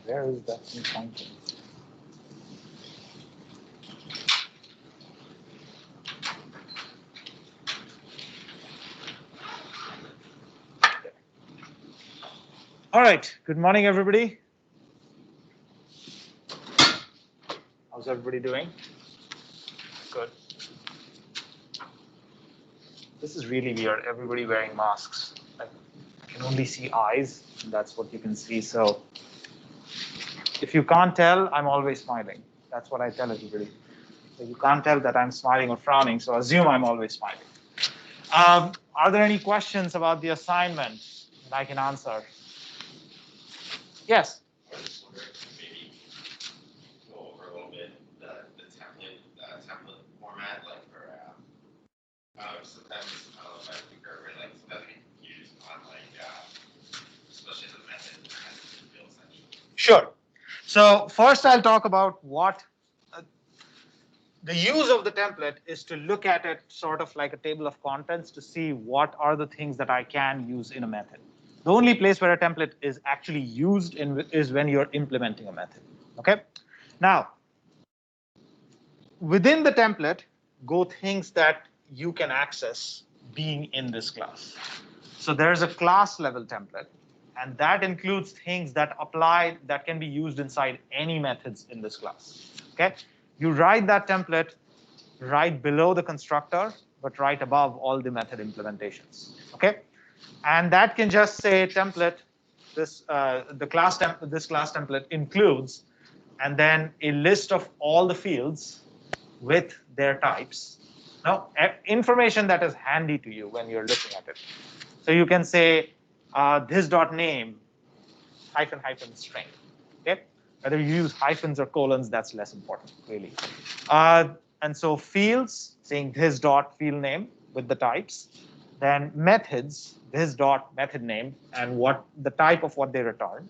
Where is that thing pointing? All right. Good morning, everybody. How's everybody doing? Good. This is really weird. Everybody wearing masks. I can only see eyes. And that's what you can see. So if you can't tell, I'm always smiling. That's what I tell everybody. So you can't tell that I'm smiling or frowning, so assume I'm always smiling. Are there any questions about the assignment that I can answer? Yes? I was just wondering if maybe go over a little bit the template format, like for sometimes I don't know if I think or like sometimes we confused on like especially the method field section. Sure. So first I'll talk about what the use of the template is to look at it sort of like a table of contents to see what are the things that I can use in a method. The only place where a template is actually used is when you're implementing a method. Okay. Now, within the template go things that you can access being in this class. So there's a class level template, and that includes things that apply that can be used inside any methods in this class. Okay, you write that template right below the constructor, but right above all the method implementations. Okay, and that can just say template. This this class template includes, and then a list of all the fields with their types. Now, information that is handy to you when you're looking at it. So you can say this.name -- string. Okay, whether you use hyphens or colons, that's less important, really. And so fields, saying this.field name with the types. Then methods, this.method name and what the type of what they return.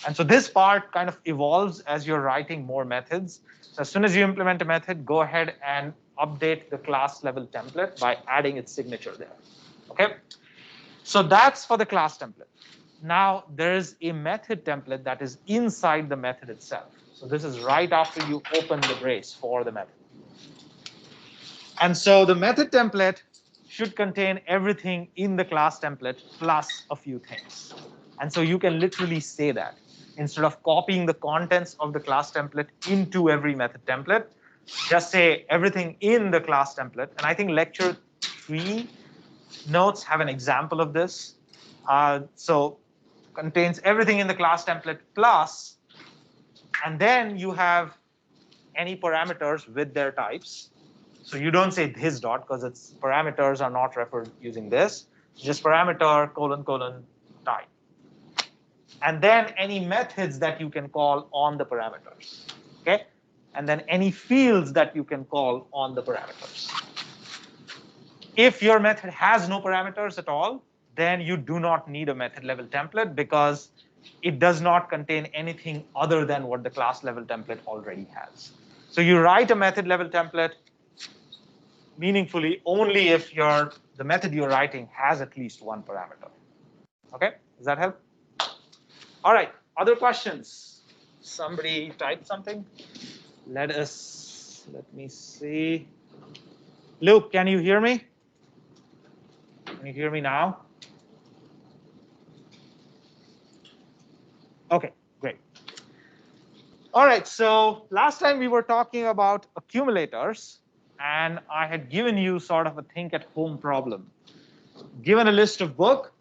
And so this part kind of evolves as you're writing more methods. So as soon as you implement a method, go ahead and update the class level template by adding its signature there. Okay. So that's for the class template. Now there's a method template that is inside the method itself. So this is right after you open the brace for the method. And so the method template should contain everything in the class template plus a few things. And so you can literally say that. Instead of copying the contents of the class template into every method template, just say everything in the class template. And I think lecture 3 notes have an example of this. So contains everything in the class template plus, and then you have any parameters with their types. So you don't say this dot because its parameters are not referred using this. Just parameter : type. And then any methods that you can call on the parameters. Okay? And then any fields that you can call on the parameters. If your method has no parameters at all, then you do not need a method level template because it does not contain anything other than what the class level template already has. So you write a method level template meaningfully only if the method you're writing has at least one parameter. Okay, does that help? All right, other questions? Somebody type something? Let me see. Luke, can you hear me? Can you hear me now? Okay, great. All right, so last time we were talking about accumulators, and I had given you sort of a think at home problem. Given a list of book,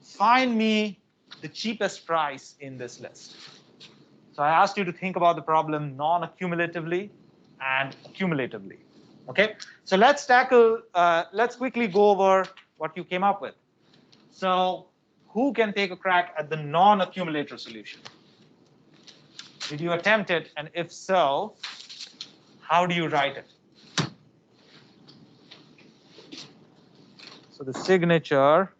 find me the cheapest price in this list. So I asked you to think about the problem non-accumulatively and accumulatively. Okay, so let's quickly go over what you came up with. So who can take a crack at the non-accumulator solution? Did you attempt it? And if so, how do you write it? So the signature,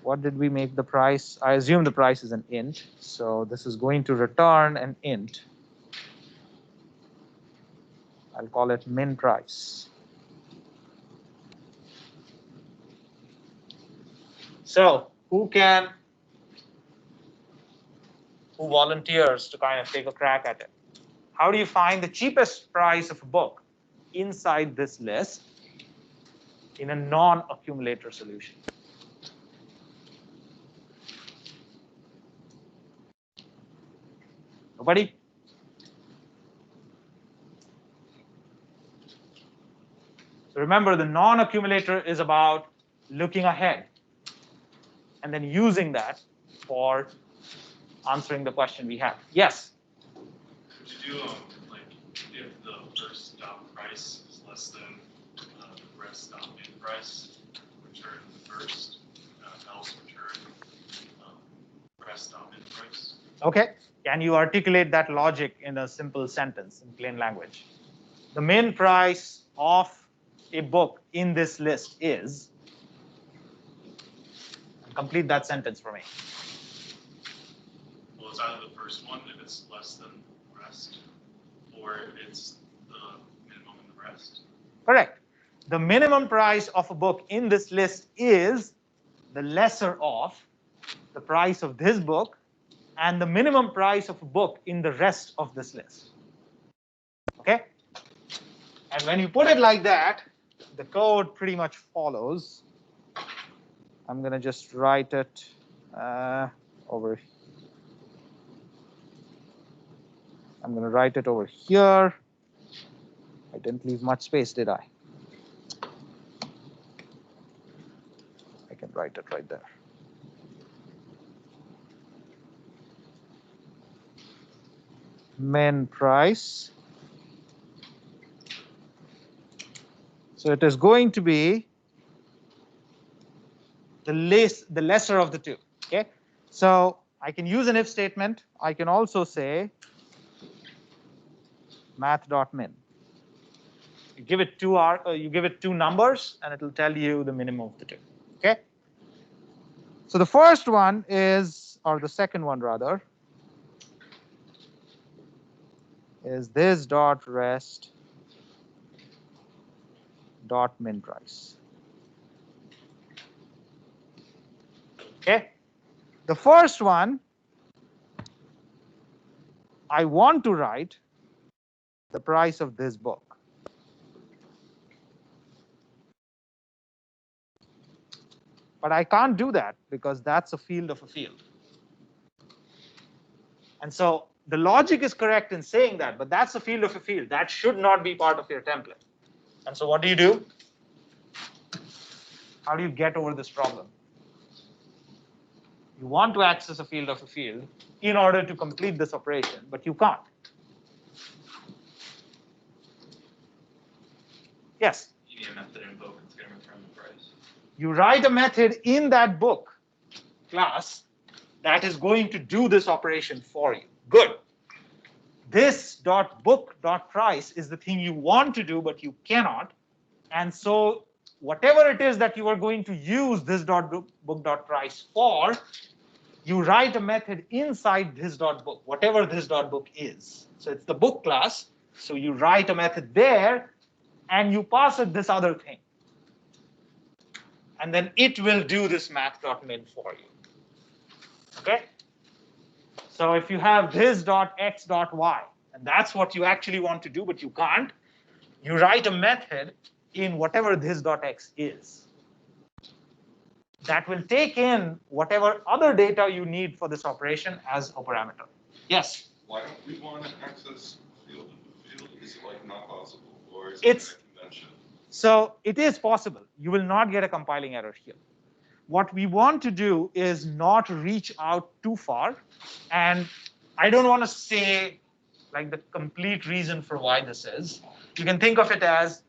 what did we make the price? I assume the price is an int. So this is going to return an int. I'll call it min price. So Who volunteers to kind of take a crack at it? How do you find the cheapest price of a book inside this list in a non-accumulator solution? Nobody? So remember, the non-accumulator is about looking ahead and then using that for answering the question we have. Yes? Could you do, like, if the first stop price is less than the rest stop in price, return the first, else return rest stop in price? Okay. Can you articulate that logic in a simple sentence in plain language? The min price of a book in this list is, complete that sentence for me. Well, it's either the first one if it's less than the rest, or it's the minimum and the rest. Correct. The minimum price of a book in this list is the lesser of the price of this book and the minimum price of a book in the rest of this list. Okay? And when you put it like that, the code pretty much follows. I'm going to just write it over here. I'm going to write it over here. I didn't leave much space, did I? I can write it right there. Min price. So it is going to be the lesser of the two. Okay. So I can use an if statement. I can also say math.min. You give it two numbers, and it will tell you the minimum of the two. Okay. So the first one is, or the second one rather, is this dot rest dot min price. Okay. The first one, I want to write the price of this book. But I can't do that because that's a field of a field. And so the logic is correct in saying that, but that's a field of a field. That should not be part of your template. And so what do? How do you get over this problem? You want to access a field of a field in order to complete this operation, but you can't. Yes? You need a method in book that's going to return the price. You write a method in that book class that is going to do this operation for you. Good. This .book.price is the thing you want to do, but you cannot. And so whatever it is that you are going to use this .book.price for, you write a method inside this .book, whatever this .book is. So it's the book class. So you write a method there, and you pass it this other thing. And then it will do this math.min for you. Okay? So if you have this.x.y, and that's what you actually want to do, but you can't, you write a method in whatever this.x is. That will take in whatever other data you need for this operation as a parameter. Yes? Why don't we want to access field to field? Is it like not possible, or is It's it a convention? So it is possible. You will not get a compiling error here. What we want to do is not reach out too far. And I don't want to say like the complete reason for why this is. You can think of it as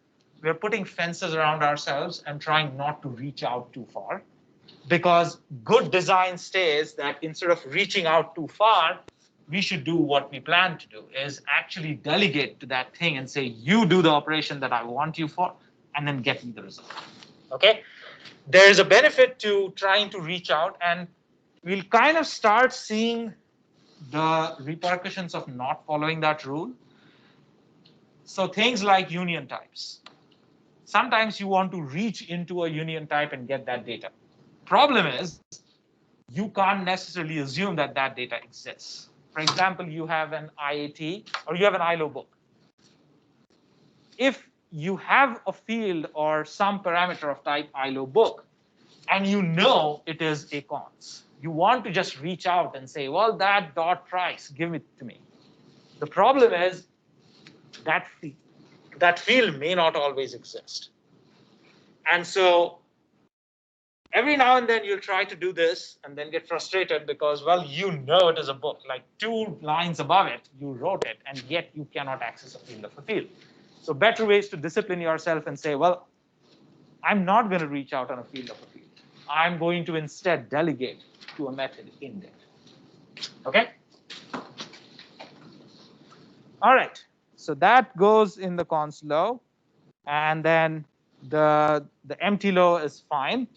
we're putting fences around ourselves and trying not to reach out too far. Because good design stays that instead of reaching out too far, we should do what we plan to do, is actually delegate to that thing and say, you do the operation that I want you for, and then get me the result. Okay? There is a benefit to trying to reach out, and we'll kind of start seeing the repercussions of not following that rule. So things like union types. Sometimes you want to reach into a union type and get that data. Problem is, you can't necessarily assume that that data exists. For example, you have an IAT or you have an ILO book. If you have a field or some parameter of type ILO book, and you know it is a cons, you want to just reach out and say, well, that dot price, give it to me. The problem is that field may not always exist. And so every now and then you'll try to do this and then get frustrated because, well, you know it is a book. Like 2 lines above it, you wrote it, and yet you cannot access a field of a field. So better ways to discipline yourself and say, well, I'm not going to reach out on a field of a field. I'm going to instead delegate to a method in there. Okay? All right. So that goes in the cons low. And then the empty low is fine.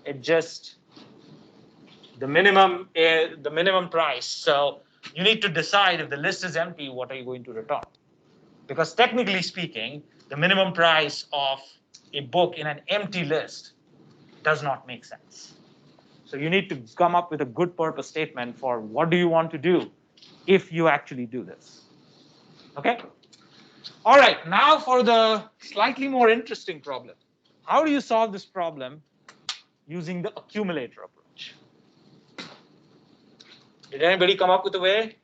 It just the minimum price. So you need to decide if the list is empty, what are you going to return? Because technically speaking, the minimum price of a book in an empty list does not make sense. So you need to come up with a good purpose statement for what do you want to do if you actually do this. Okay? All right, now for the slightly more interesting problem. How do you solve this problem using the accumulator approach? Did anybody come up with a way?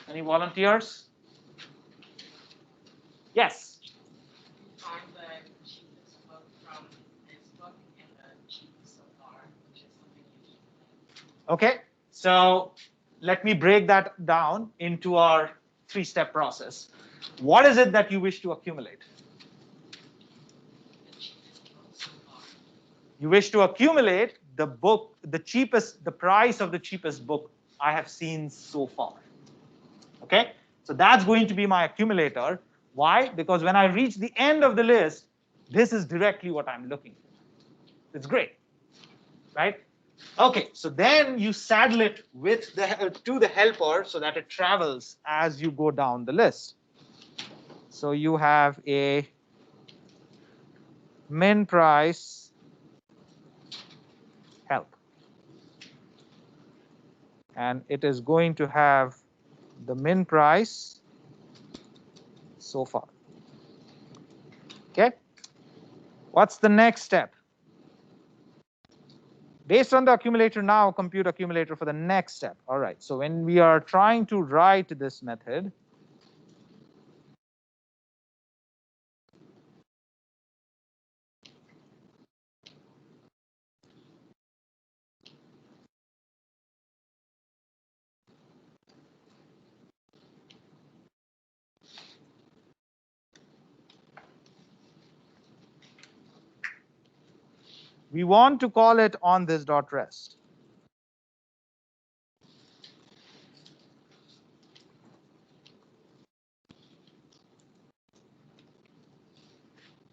Any volunteers? Yes. Find the cheapest book from this book and the cheapest so far, which is something you Okay, so let me break that down into our 3-step process. What is it that you wish to accumulate? the cheapest book so far. You wish to accumulate the book, the price of the cheapest book I have seen so far. Okay, so that's going to be my accumulator. Why? Because when I reach the end of the list, this is directly what I'm looking for. It's great, right? Okay, so then you saddle it with to the helper so that it travels as you go down the list. So you have a min price help. And it is going to have the min price so far. Okay? What's the next step? Based on the accumulator now, compute accumulator for the next step. All right, so when we are trying to write this method, we want to call it on this dot rest.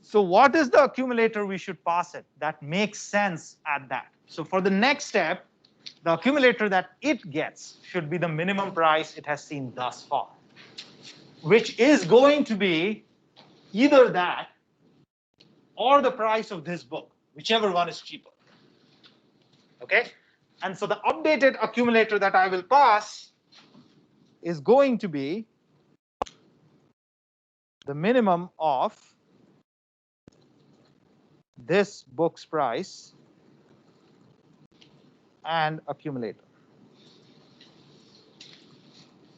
So what is the accumulator we should pass it that makes sense at that? So for the next step, the accumulator that it gets should be the minimum price it has seen thus far, which is going to be either that or the price of this book, whichever one is cheaper. Okay? And so the updated accumulator that I will pass is going to be the minimum of this book's price and accumulator.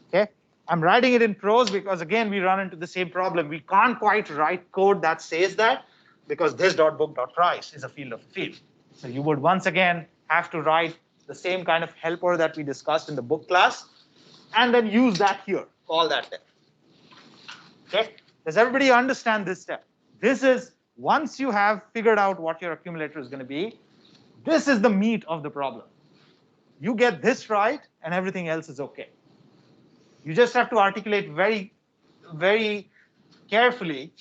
Okay? I'm writing it in prose because, again, we run into the same problem. We can't quite write code that says that because this .book.price is a field of a field. So you would once again have to write the same kind of helper that we discussed in the book class and then use that here, call that there. Okay? Does everybody understand this step? This is, once you have figured out what your accumulator is going to be, this is the meat of the problem. You get this right, and everything else is okay. You just have to articulate very, very carefully,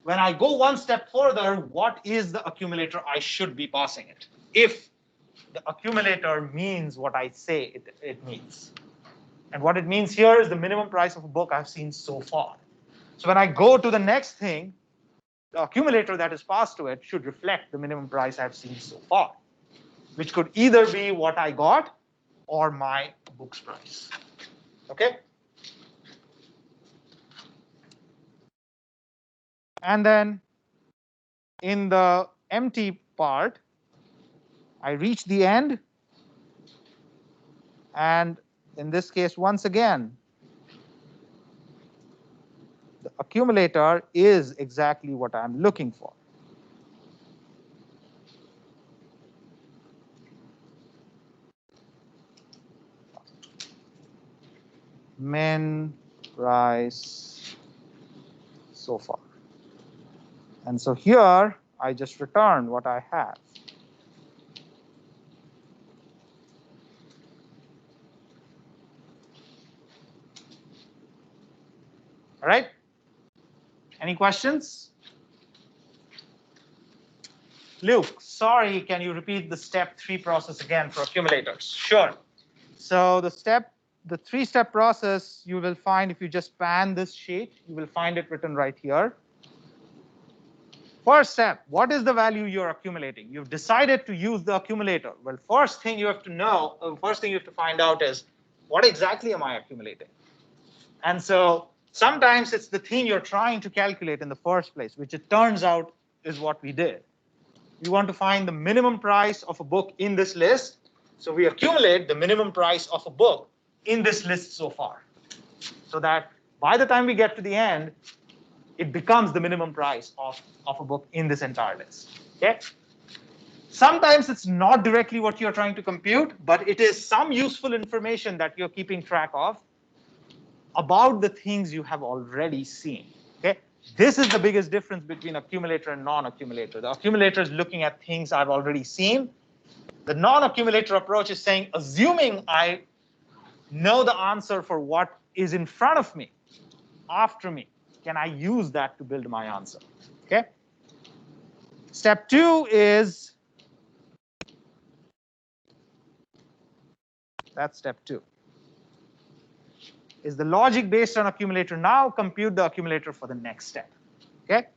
when I go one step further, what is the accumulator I should be passing it? If the accumulator means what I say it means. And what it means here is the minimum price of a book I've seen so far. So when I go to the next thing, the accumulator that is passed to it should reflect the minimum price I've seen so far. which could either be what I got or my book's price. Okay? And then in the empty part, I reach the end. And in this case, once again, the accumulator is exactly what I'm looking for. Min price so far. And so here, I just return what I have. All right? Any questions? Luke, sorry, can you repeat the step 3 process again for accumulators? Sure. So the 3-step process, you will find if you just pan this sheet, you will find it written right here. First step, what is the value you're accumulating? You've decided to use the accumulator. Well, first thing you have to find out is, what exactly am I accumulating? And so sometimes it's the thing you're trying to calculate in the first place, which it turns out is what we did. We want to find the minimum price of a book in this list. So we accumulate the minimum price of a book in this list so far, so that by the time we get to the end, it becomes the minimum price of a book in this entire list. Okay? Sometimes it's not directly what you're trying to compute, but it is some useful information that you're keeping track of about the things you have already seen. Okay? This is the biggest difference between accumulator and non-accumulator. The accumulator is looking at things I've already seen. The non-accumulator approach is saying, assuming I know the answer for what is in front of me, after me, can I use that to build my answer? Okay. Step 2 is, that's step 2. Is the logic based on accumulator now? Compute the accumulator for the next step. Okay.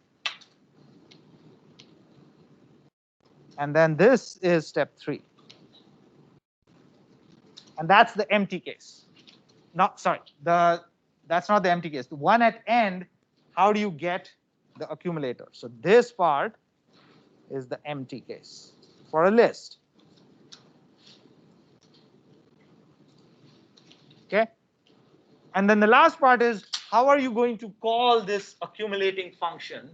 And then this is step 3. And that's the empty case. That's not the empty case. The one at end, how do you get the accumulator? So this part is the empty case for a list. Okay? And then the last part is, how are you going to call this accumulating function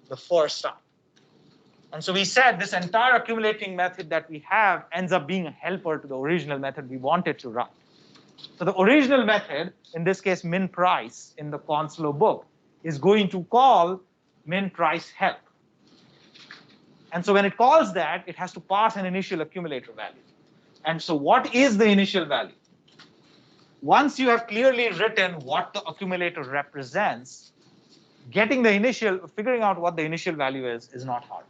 the first time? And so we said this entire accumulating method that we have ends up being a helper to the original method we wanted to run. So the original method, in this case min price in the Consolo book, is going to call min price help. And so when it calls that, it has to pass an initial accumulator value. And so what is the initial value? Once you have clearly written what the accumulator represents, figuring out what the initial value is not hard.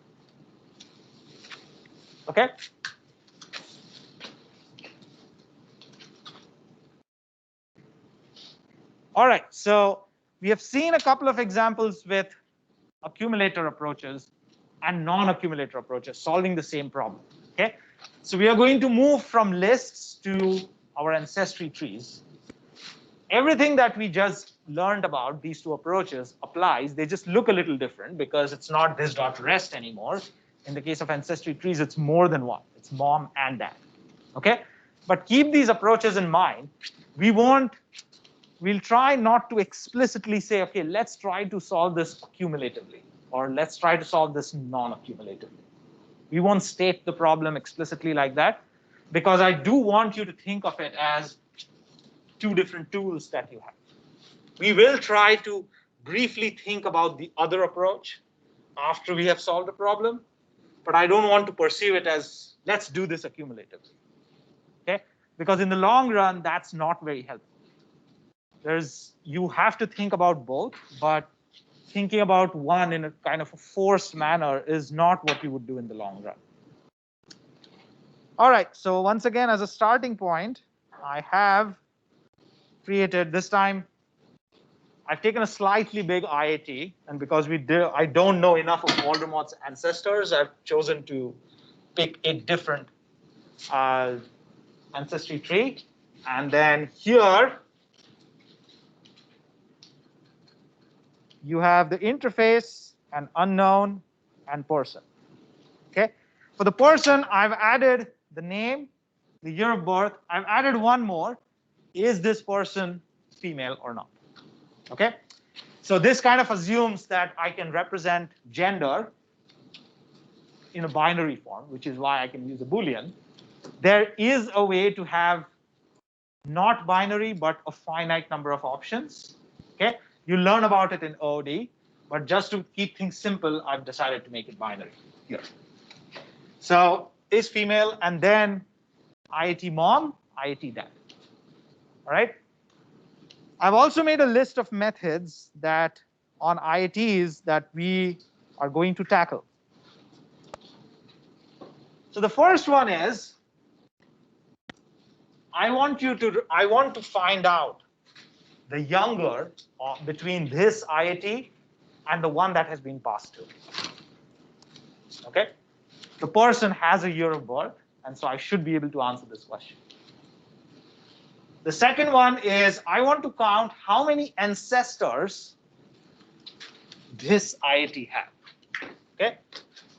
Okay? All right, so we have seen a couple of examples with accumulator approaches and non-accumulator approaches solving the same problem. Okay? So we are going to move from lists to our ancestry trees. Everything that we just learned about these two approaches applies. They just look a little different because it's not this.rest anymore. In the case of ancestry trees, it's more than one. It's mom and dad. Okay? But keep these approaches in mind. We'll try not to explicitly say, okay, let's try to solve this accumulatively, or let's try to solve this non-accumulatively. We won't state the problem explicitly like that, because I do want you to think of it as two different tools that you have. We will try to briefly think about the other approach after we have solved the problem, but I don't want to perceive it as, let's do this accumulatively. Okay? Because in the long run, that's not very helpful. You have to think about both, but thinking about one in a kind of a forced manner is not what you would do in the long run. All right, so once again, as a starting point, I have created, this time, I've taken a slightly big IAT, and because I don't know enough of Voldemort's ancestors, I've chosen to pick a different ancestry tree. And then here, you have the interface and unknown and person. Okay. For the person, I've added the name, the year of birth. I've added one more. Is this person female or not? Okay. So this kind of assumes that I can represent gender in a binary form, which is why I can use a Boolean. There is a way to have not binary, but a finite number of options. Okay, you learn about it in OOD, but just to keep things simple, I've decided to make it binary here. So is female, and then IIT mom, IIT dad. All right. I've also made a list of methods that on IITs that we are going to tackle. So the first one is I want to find out the younger between this IIT and the one that has been passed to. Okay? The person has a year of birth, and so I should be able to answer this question. The second one is I want to count how many ancestors this IIT have. Okay?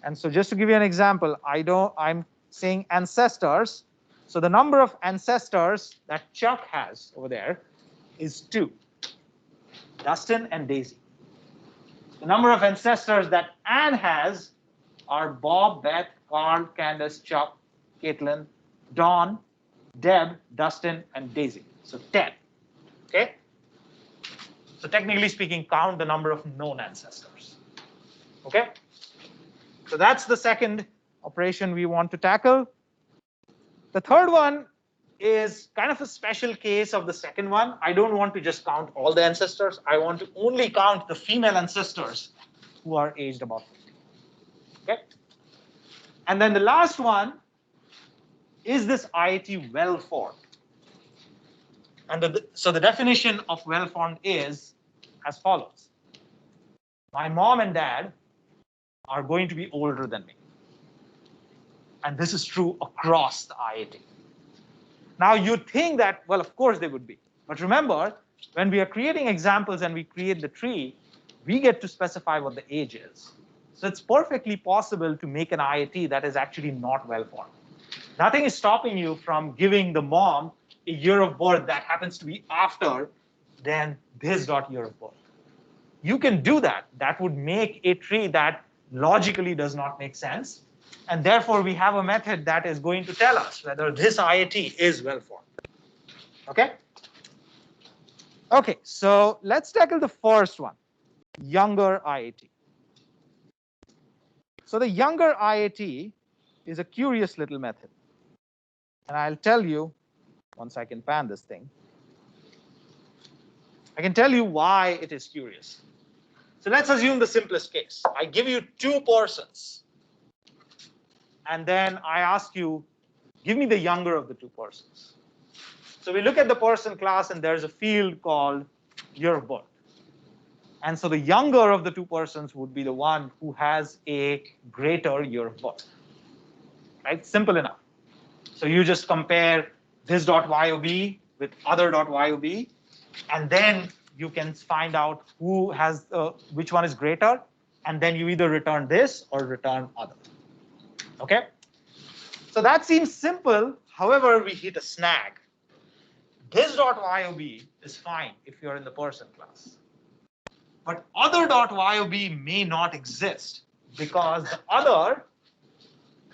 And so just to give you an example, I'm saying ancestors. So the number of ancestors that Chuck has over there is 2. Dustin and Daisy. The number of ancestors that Anne has are Bob, Beth, Carl, Candace, Chuck, Caitlin, Dawn, Deb, Dustin, and Daisy. So 10. Okay? So technically speaking, count the number of known ancestors. Okay? So that's the second operation we want to tackle. The third one is kind of a special case of the second one. I don't want to just count all the ancestors. I want to only count the female ancestors who are aged about 50. Okay? And then the last one is this IIT well-formed. And so the definition of well-formed is as follows. My mom and dad are going to be older than me. And this is true across the IIT. Now you'd think that, well, of course they would be. But remember, when we are creating examples and we create the tree, we get to specify what the age is. So it's perfectly possible to make an IIT that is actually not well-formed. Nothing is stopping you from giving the mom a year of birth that happens to be after than this year of birth. You can do that. That would make a tree that logically does not make sense. And therefore, we have a method that is going to tell us whether this IIT is well-formed. Okay? Okay, so let's tackle the first one, younger IIT. So the younger IIT is a curious little method. And I'll tell you, once I can pan this thing, I can tell you why it is curious. So let's assume the simplest case. I give you 2 persons. And then I ask you, give me the younger of the 2 persons. So we look at the person class, and there's a field called year of birth. And so the younger of the 2 persons would be the one who has a greater year of birth. Right? Simple enough. So you just compare this .yob with other .yob, and then you can find out who has which one is greater, and then you either return this or return other. Okay? So that seems simple. However, we hit a snag. This .yob is fine if you're in the person class. But other .yob may not exist because the other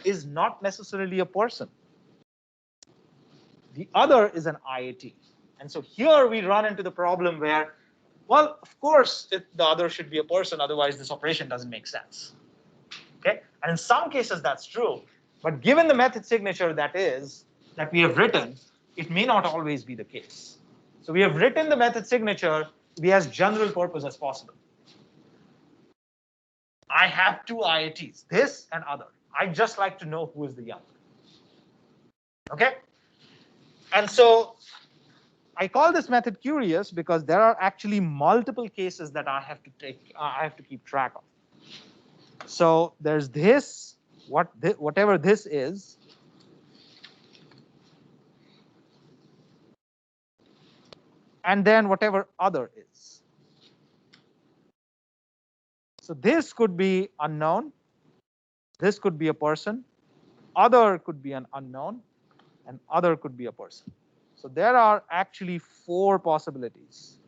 is not necessarily a person. The other is an IIT. And so here we run into the problem where, well, of course, the other should be a person. Otherwise, this operation doesn't make sense. Okay? And in some cases, that's true. But given the method signature that we have written, it may not always be the case. So we have written the method signature to be as general purpose as possible. I have 2 IITs, this and other. I just like to know who is the younger. Okay? And so I call this method curious because there are actually multiple cases that I have to keep track of. So there's this, whatever this is. and then whatever other is. So this could be unknown, this could be a person, other could be an unknown, and other could be a person. So there are actually 4 possibilities.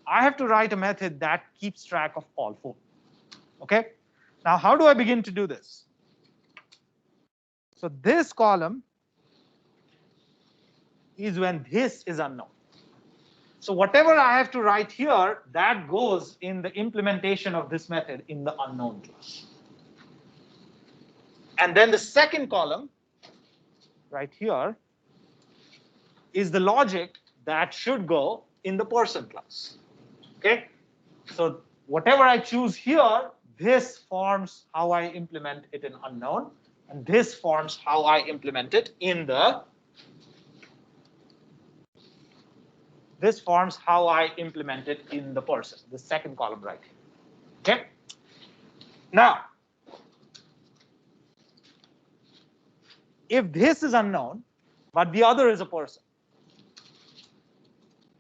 I have to write a method that keeps track of all 4. Okay? Now, how do I begin to do this? So this column is when this is unknown. So whatever I have to write here, that goes in the implementation of this method in the unknown class. And then the second column, right here, is the logic that should go in the person class. Okay? So whatever I choose here, this forms how I implement it in unknown, and this forms how I implement it in the person, the second column right here. Okay? Now, if this is unknown, but the other is a person,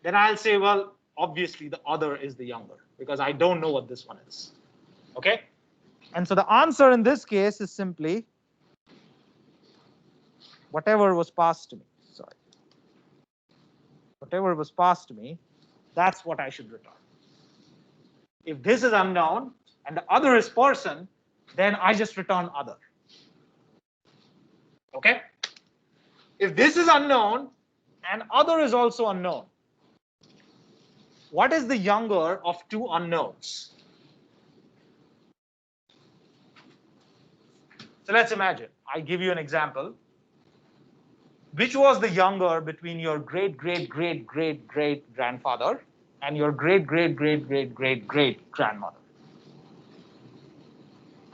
then I'll say, well, obviously the other is the younger, because I don't know what this one is. Okay? And so the answer in this case is simply whatever was passed to me. Sorry. Whatever was passed to me, that's what I should return. If this is unknown and the other is person, then I just return other. Okay? If this is unknown and other is also unknown, what is the younger of 2 unknowns? So let's imagine, I give you an example. Which was the younger between your great, great, great, great, great grandfather and your great, great, great, great, great, great grandmother?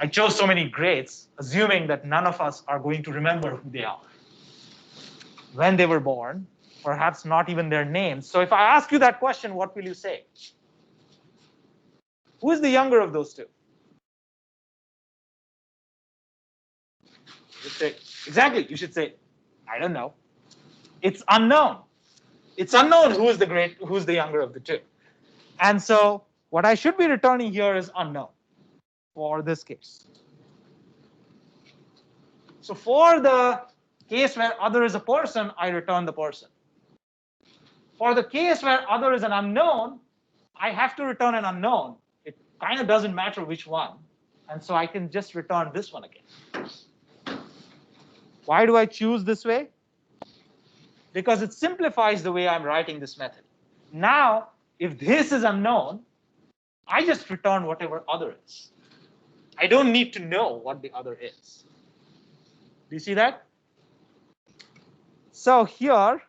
I chose so many greats, assuming that none of us are going to remember who they are, when they were born, perhaps not even their names. So if I ask you that question, what will you say? Who is the younger of those 2? You say, exactly, you should say, I don't know. It's unknown. It's unknown who's the younger of the 2. And so what I should be returning here is unknown for this case. So for the case where other is a person, I return the person. For the case where other is an unknown, I have to return an unknown. It kind of doesn't matter which one. And so I can just return this one again. Why do I choose this way? Because it simplifies the way I'm writing this method. Now, if this is unknown, I just return whatever other is. I don't need to know what the other is. Do you see that? So here,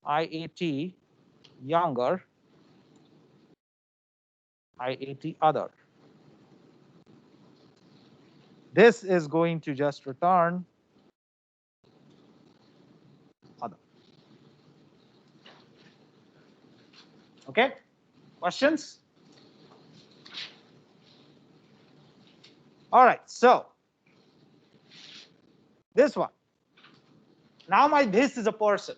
IAT younger, IAT other. This is going to just return other. Okay? Questions? All right, so this one. Now my this is a person.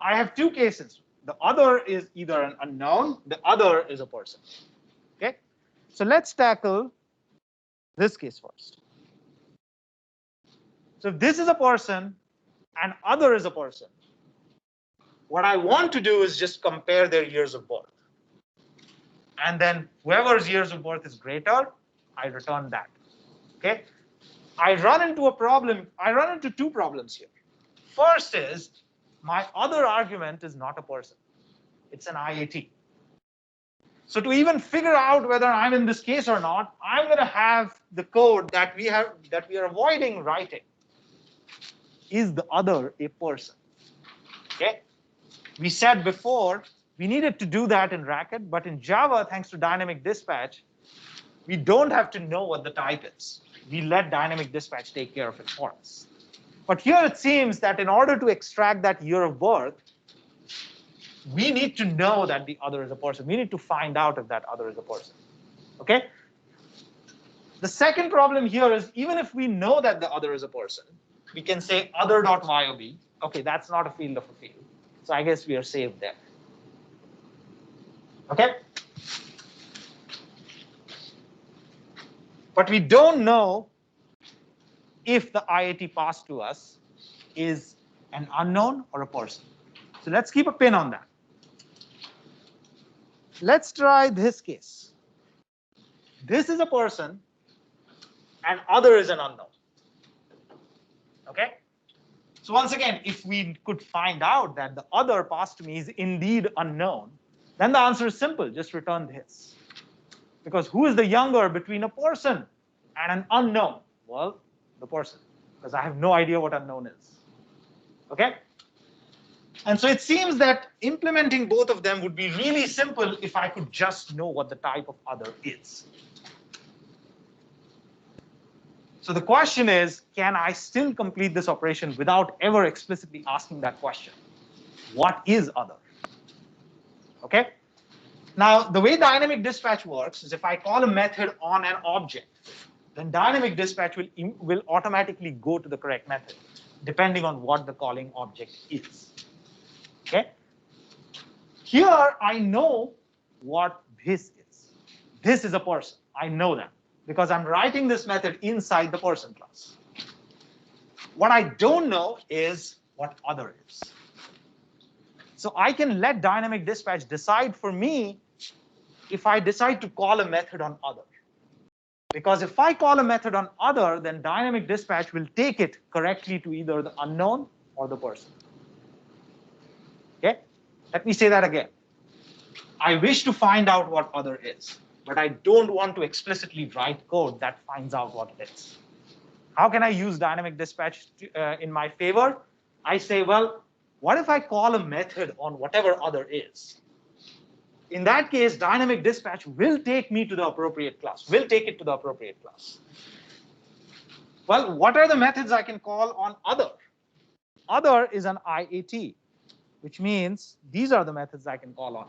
I have 2 cases. The other is either an unknown, the other is a person. Okay? So let's tackle this case first. So if this is a person and other is a person, what I want to do is just compare their years of birth. And then whoever's years of birth is greater, I return that. Okay? I run into a problem. I run into 2 problems here. First is my other argument is not a person. It's an IAT. So to even figure out whether I'm in this case or not, I'm going to have the code that we are avoiding writing. Is the other a person? Okay? We said before we needed to do that in Racket, but in Java, thanks to dynamic dispatch, we don't have to know what the type is. We let dynamic dispatch take care of it for us. But here it seems that in order to extract that year of birth, we need to know that the other is a person. We need to find out if that other is a person. Okay? The second problem here is even if we know that the other is a person, we can say other.yob. Okay, that's not a field of a field. So I guess we are saved there. Okay? But we don't know if the IAT passed to us is an unknown or a person. So let's keep a pin on that. Let's try this case. This is a person and other is an unknown. Okay? So once again, if we could find out that the other passed to me is indeed unknown, then the answer is simple, just return this. Because who is the younger between a person and an unknown? Well, the person, because I have no idea what unknown is. Okay? And so it seems that implementing both of them would be really simple if I could just know what the type of other is. So the question is, can I still complete this operation without ever explicitly asking that question? What is other? Okay? Now, the way dynamic dispatch works is if I call a method on an object, then dynamic dispatch will automatically go to the correct method, depending on what the calling object is. Okay? Here, I know what this is. This is a person. I know that because I'm writing this method inside the person class. What I don't know is what other is. So I can let dynamic dispatch decide for me if I decide to call a method on other. Because if I call a method on other, then dynamic dispatch will take it correctly to either the unknown or the person. Okay? Let me say that again. I wish to find out what other is, but I don't want to explicitly write code that finds out what it is. How can I use dynamic dispatch in my favor? I say, well, what if I call a method on whatever other is? In that case, dynamic dispatch will take me to the appropriate class, will take it to the appropriate class. Well, what are the methods I can call on other? Other is an IAT, which means these are the methods I can call on.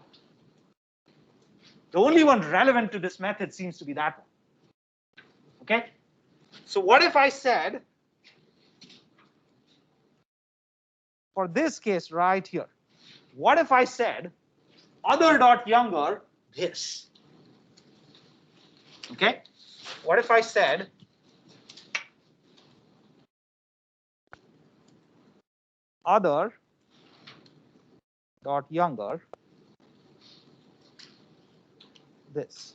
The only one relevant to this method seems to be that one. Okay? So what if I said, for this case right here, what if I said other.younger this? Okay? What if I said other.younger this?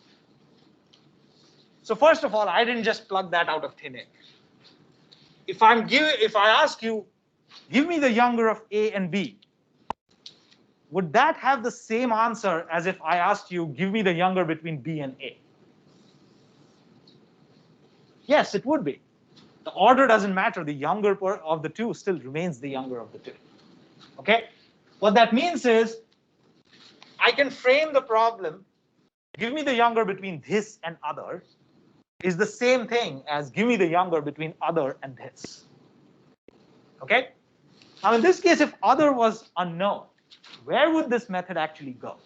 So first of all, I didn't just plug that out of thin air. If I ask you, give me the younger of A and B, would that have the same answer as if I asked you, give me the younger between B and A? Yes, it would be. The order doesn't matter. The younger of the two still remains the younger of the two. Okay? What that means is I can frame the problem, give me the younger between this and other, is the same thing as give me the younger between other and this. Okay? Now, in this case, if other was unknown, where would this method actually go?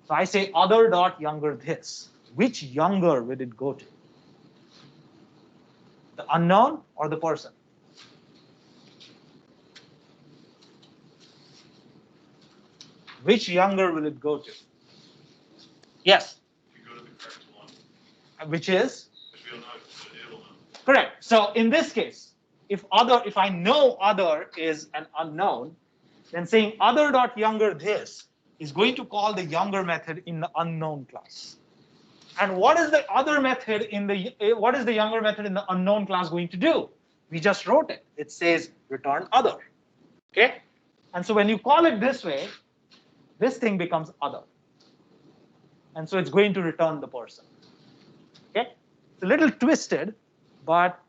So I say other.younger this. Which younger would it go to? The unknown or the person? Which younger will it go to? Yes? You go to the correct one. Which is? If we don't know, it'll know. Correct. So in this case, if I know other is an unknown, then saying other.younger this is going to call the younger method in the unknown class. And what is the other method what is the younger method in the unknown class going to do? We just wrote it. It says return other. Okay? And so when you call it this way, this thing becomes other. And so it's going to return the person. Okay? It's a little twisted, but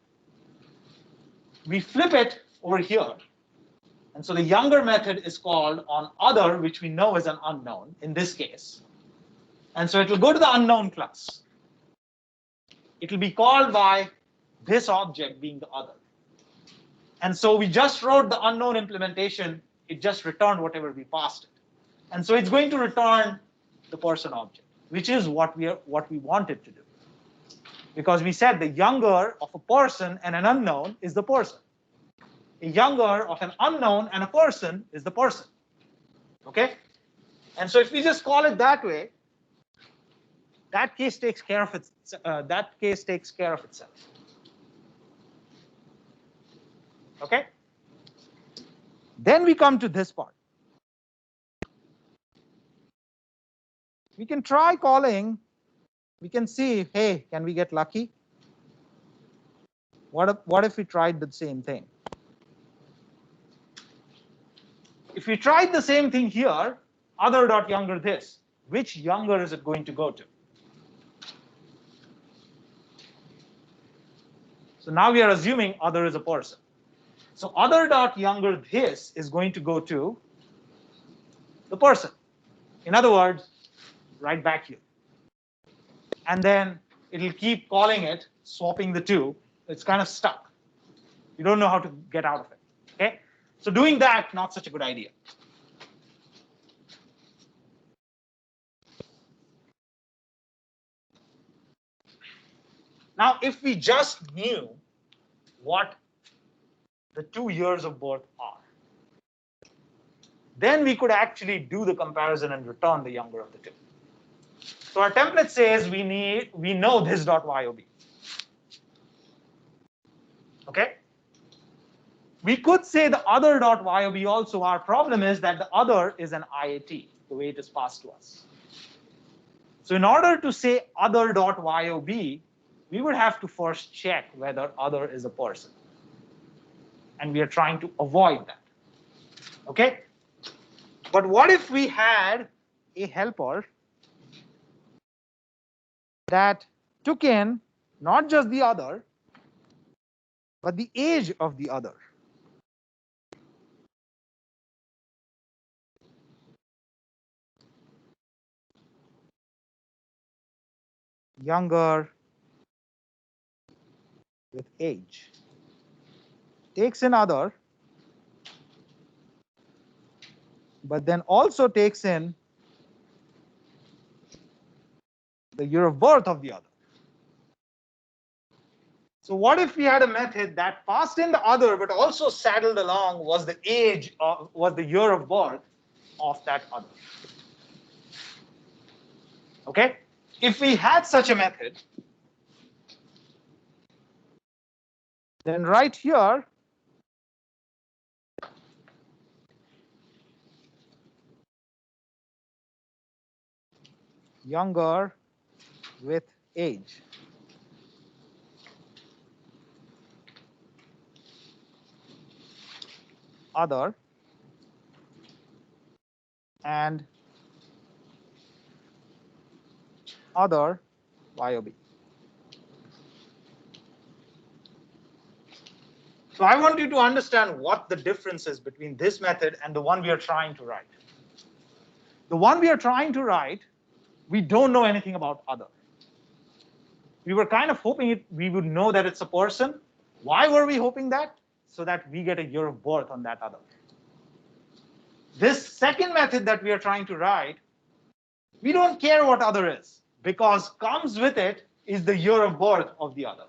we flip it over here. And so the younger method is called on other, which we know is an unknown in this case. And so it will go to the unknown class. It will be called by this object being the other. And so we just wrote the unknown implementation it just returned whatever we passed it. And so it's going to return the person object, which is what we wanted to do. Because we said the younger of a person and an unknown is the person. A younger of an unknown and a person is the person. Okay? And so if we just call it that way, that case takes care of itself. Okay? Then we come to this part. We can try calling, we can see, hey, can we get lucky? What if we tried the same thing? If we tried the same thing here, other.younger this, which younger is it going to go to? So now we are assuming other is a person. So other.younger this is going to go to the person. In other words, right back here. And then it'll keep calling it, swapping the two. It's kind of stuck. You don't know how to get out of it. Okay? So doing that, not such a good idea. Now, if we just knew what the 2 years of birth are, then we could actually do the comparison and return the younger of the two. So our template says we know this.yob. Okay? We could say the other.yob also. Our problem is that the other is an IAT, the way it is passed to us. So in order to say other.yob, we would have to first check whether other is a person. And we are trying to avoid that. Okay? But what if we had a helper that took in not just the other, but the age of the other? Younger with age. Takes in other, but then also takes in the year of birth of the other. So what if we had a method that passed in the other, but also saddled along was the age, was the year of birth of that other? Okay? If we had such a method, then right here, younger with age. Other and other YOB. So I want you to understand what the difference is between this method and the one we are trying to write. The one we are trying to write, we don't know anything about other. We were kind of hoping we would know that it's a person. Why were we hoping that? So that we get a year of birth on that other. This second method that we are trying to write, we don't care what other is, because comes with it is the year of birth of the other.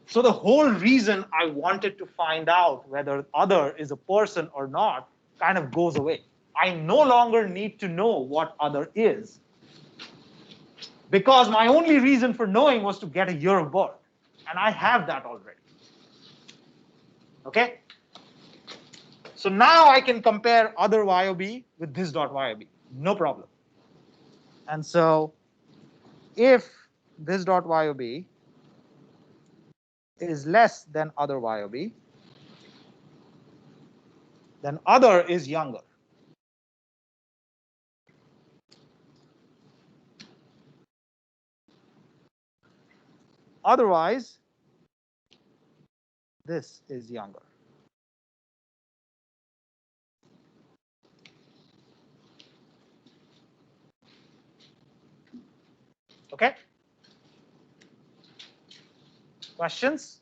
So the whole reason I wanted to find out whether other is a person or not kind of goes away. I no longer need to know what other is, because my only reason for knowing was to get a year of birth, and I have that already. Okay? So now I can compare other YOB with this.yob, no problem. And so if this.yob is less than other YOB, then other is younger. Otherwise, this is younger. Okay? Questions?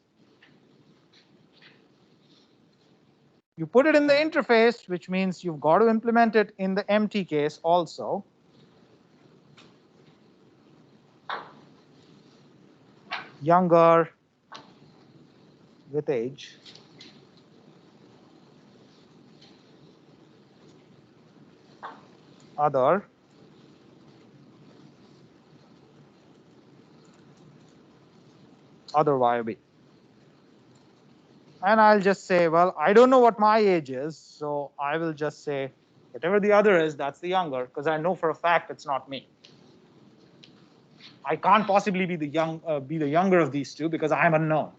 You put it in the interface, which means you've got to implement it in the empty case also. Younger with age. Other. Other YOB. And I'll just say, well, I don't know what my age is, so I will just say, whatever the other is, that's the younger, because I know for a fact it's not me. I can't possibly be the younger of these two because I'm unknown.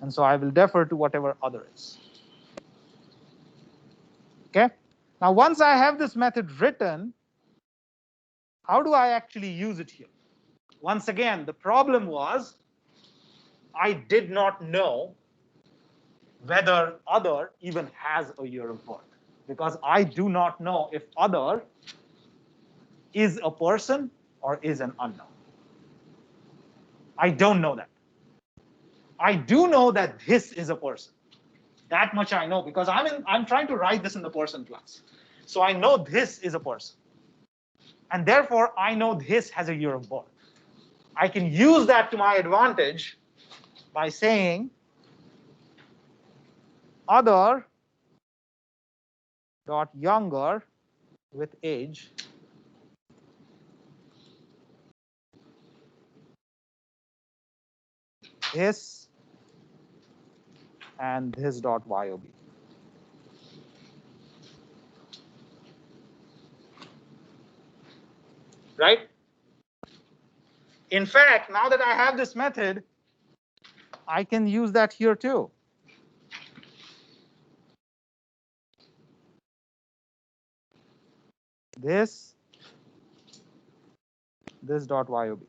And so I will defer to whatever other is. Okay? Now, once I have this method written, how do I actually use it here? Once again, the problem was I did not know whether other even has a year of birth, because I do not know if other is a person or is an unknown. I don't know that. I do know that this is a person. That much I know because I'm trying to write this in the person class. So I know this is a person. And therefore, I know this has a year of birth. I can use that to my advantage by saying other dot younger with age this and this dot yob. Right? In fact, now that I have this method, I can use that here too. This dot yob.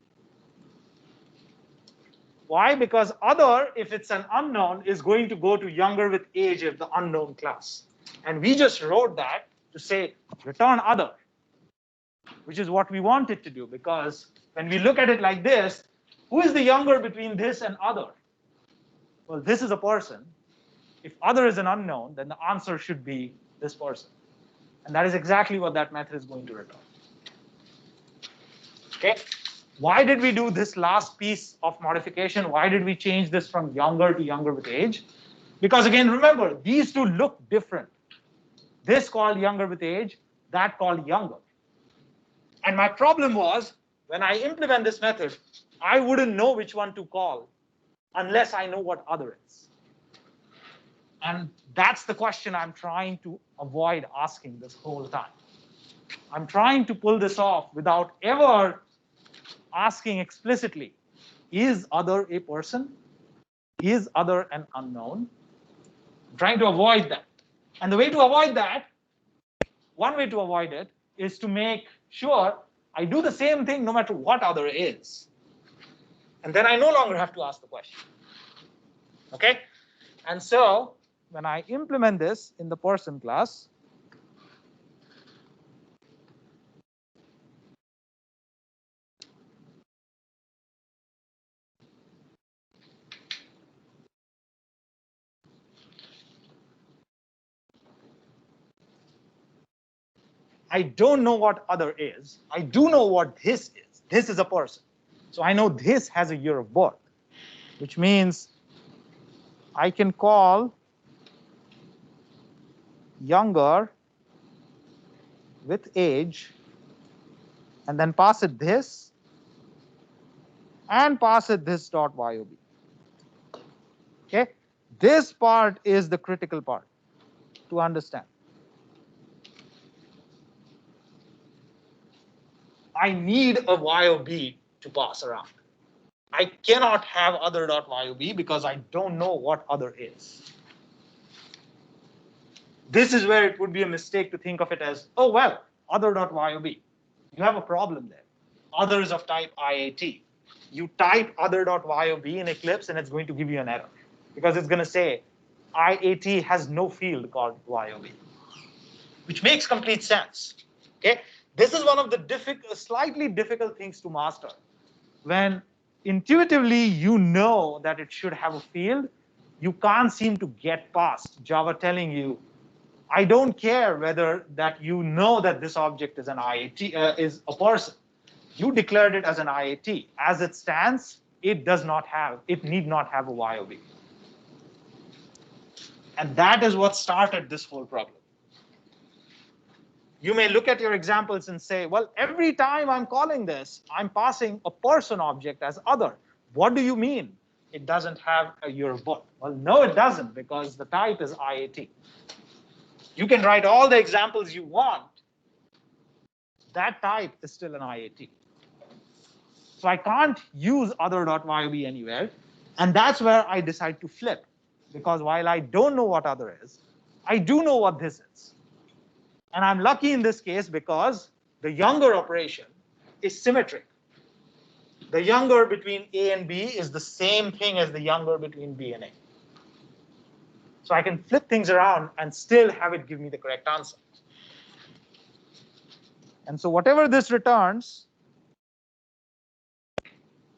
Why? Because other, if it's an unknown, is going to go to younger with age of the unknown class. And we just wrote that to say return other, which is what we want it to do. Because when we look at it like this, who is the younger between this and other? Well, this is a person. If other is an unknown, then the answer should be this person. And that is exactly what that method is going to return. Okay? Why did we do this last piece of modification? Why did we change this from younger to younger with age? Because again, remember, these two look different. This called younger with age, that called younger. And my problem was, when I implement this method, I wouldn't know which one to call unless I know what other is. And that's the question I'm trying to avoid asking this whole time. I'm trying to pull this off without ever asking explicitly, is other a person? Is other an unknown? I'm trying to avoid that. And the way to avoid that, one way to avoid it, is to make sure I do the same thing no matter what other is. And then I no longer have to ask the question. Okay? And so when I implement this in the person class, I don't know what other is. I do know what this is. This is a person. So I know this has a year of birth, which means I can call younger with age and then pass it this and pass it this dot yob. Okay? This part is the critical part to understand. I need a yob to pass around. I cannot have other dot yob because I don't know what other is. This is where it would be a mistake to think of it as, oh, well, other dot yob. You have a problem there. Other is of type IAT. You type other dot yob in Eclipse and it's going to give you an error because it's going to say IAT has no field called yob, which makes complete sense. Okay, this is one of the slightly difficult things to master. When intuitively you know that it should have a field, you can't seem to get past Java telling you, I don't care whether that you know that this object is an IAT, is a person. You declared it as an IAT. As it stands, it need not have a YOB. And that is what started this whole problem. You may look at your examples and say, well, every time I'm calling this, I'm passing a person object as other. What do you mean? It doesn't have a yearbook. Well, no, it doesn't, because the type is IAT. You can write all the examples you want. That type is still an IAT. So I can't use other.yob anywhere. And that's where I decide to flip. Because while I don't know what other is, I do know what this is. And I'm lucky in this case because the younger operation is symmetric. The younger between A and B is the same thing as the younger between B and A. So I can flip things around and still have it give me the correct answer. And so whatever this returns,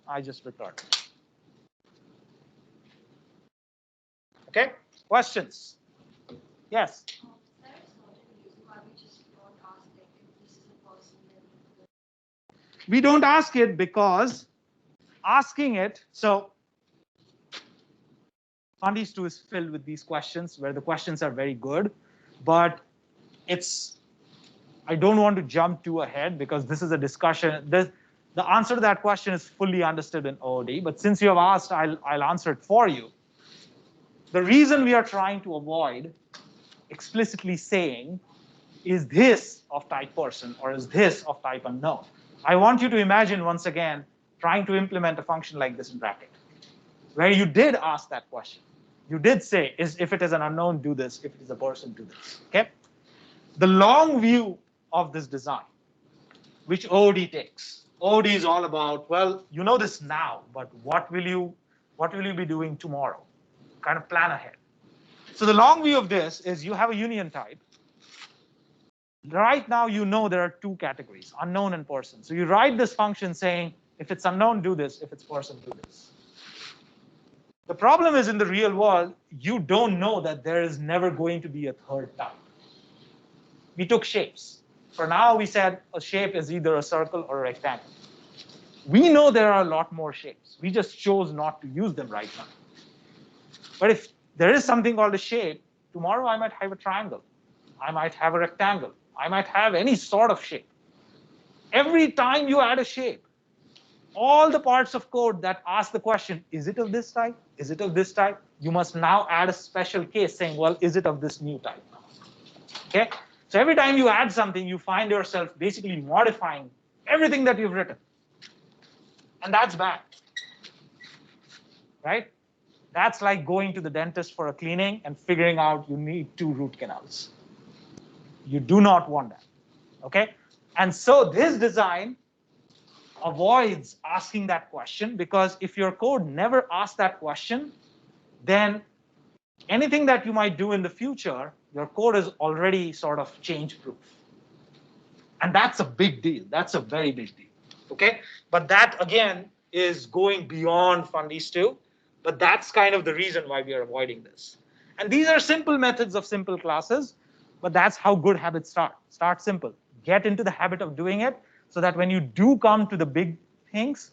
I just return. Okay? Questions? Yes? We don't ask it because asking it, so Fundies 2 is filled with these questions where the questions are very good, but I don't want to jump too ahead because this is a discussion. The answer to that question is fully understood in OOD, but since you have asked, I'll answer it for you. The reason we are trying to avoid explicitly saying, is this of type person or is this of type unknown? I want you to imagine, once again, trying to implement a function like this in bracket, where you did ask that question. You did say, if it is an unknown, do this. If it is a person, do this. Okay? The long view of this design, which OOD takes. OOD is all about, well, you know this now, but what will you be doing tomorrow? Kind of plan ahead. So the long view of this is you have a union type. Right now, you know there are two categories, unknown and person. So you write this function saying, if it's unknown, do this. If it's person, do this. The problem is in the real world, you don't know that there is never going to be a third type. We took shapes. For now, we said a shape is either a circle or a rectangle. We know there are a lot more shapes. We just chose not to use them right now. But if there is something called a shape, tomorrow I might have a triangle. I might have a rectangle. I might have any sort of shape. Every time you add a shape, all the parts of code that ask the question, is it of this type? Is it of this type? You must now add a special case saying, well, is it of this new type? Okay? So every time you add something, you find yourself basically modifying everything that you've written. And that's bad. Right? That's like going to the dentist for a cleaning and figuring out you need 2 root canals. You do not want that. Okay? And so this design avoids asking that question, because if your code never asks that question, then anything that you might do in the future, your code is already sort of change-proof. And that's a big deal. That's a very big deal. Okay? But that, again, is going beyond Fundies 2. But that's kind of the reason why we are avoiding this. And these are simple methods of simple classes, but that's how good habits start. Start simple. Get into the habit of doing it so that when you do come to the big things,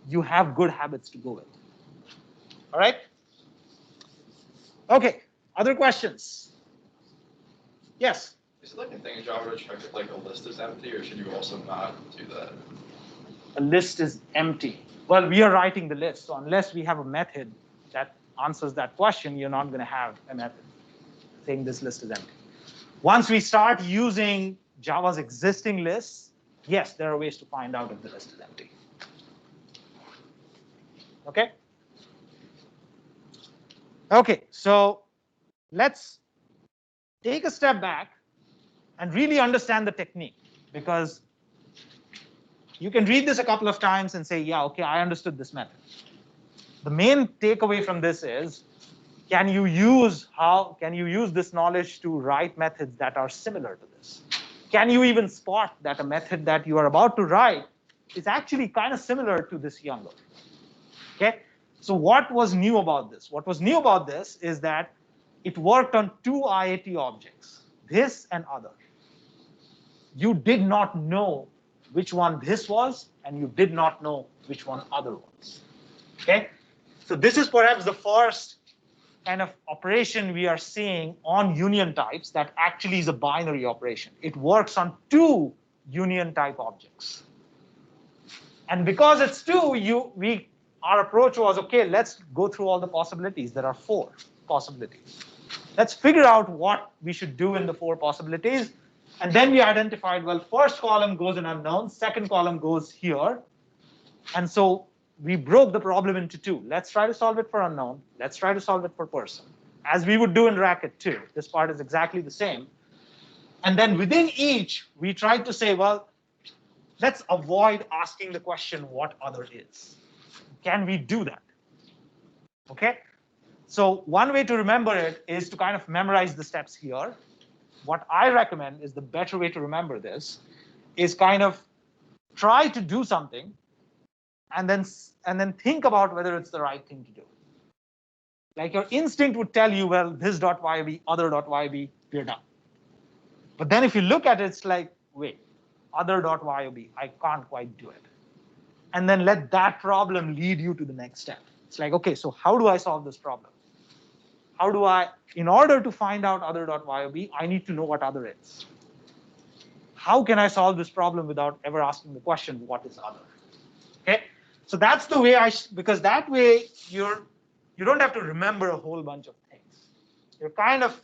you have good habits to go with. All right? Okay, other questions? Yes? Is it like a thing in Java to check if like a list is empty, or should you also not do that? A list is empty. Well, we are writing the list, so unless we have a method that answers that question, you're not going to have a method saying this list is empty. Once we start using Java's existing lists, yes, there are ways to find out if the list is empty. Okay? Okay, so let's take a step back and really understand the technique, because you can read this a couple of times and say, yeah, okay, I understood this method. The main takeaway from this is, can you use this knowledge to write methods that are similar to this? Can you even spot that a method that you are about to write is actually kind of similar to this younger? Okay? So what was new about this? What was new about this is that it worked on two IAT objects, this and other. You did not know which one this was, and you did not know which one other was. Okay? So this is perhaps the first kind of operation we are seeing on union types that actually is a binary operation. It works on two union type objects. And because it's two, our approach was, okay, let's go through all the possibilities. There are 4 possibilities. Let's figure out what we should do in the 4 possibilities. And then we identified, well, first column goes in unknown, second column goes here. And so we broke the problem into 2. Let's try to solve it for unknown. Let's try to solve it for person. As we would do in Racket 2. This part is exactly the same. And then within each, we tried to say, well, let's avoid asking the question what other is. Can we do that? Okay? So one way to remember it is to kind of memorize the steps here. What I recommend is the better way to remember this is kind of try to do something and then think about whether it's the right thing to do. Like your instinct would tell you, well, this.yb, other.yb, we're done. But then if you look at it, it's like, wait, other.yob, I can't quite do it. And then let that problem lead you to the next step. It's like, okay, so how do I solve this problem? How do I, in order to find out other.yob, I need to know what other is. How can I solve this problem without ever asking the question, what is other? Okay, so that's the way because that way you don't have to remember a whole bunch of things. You're kind of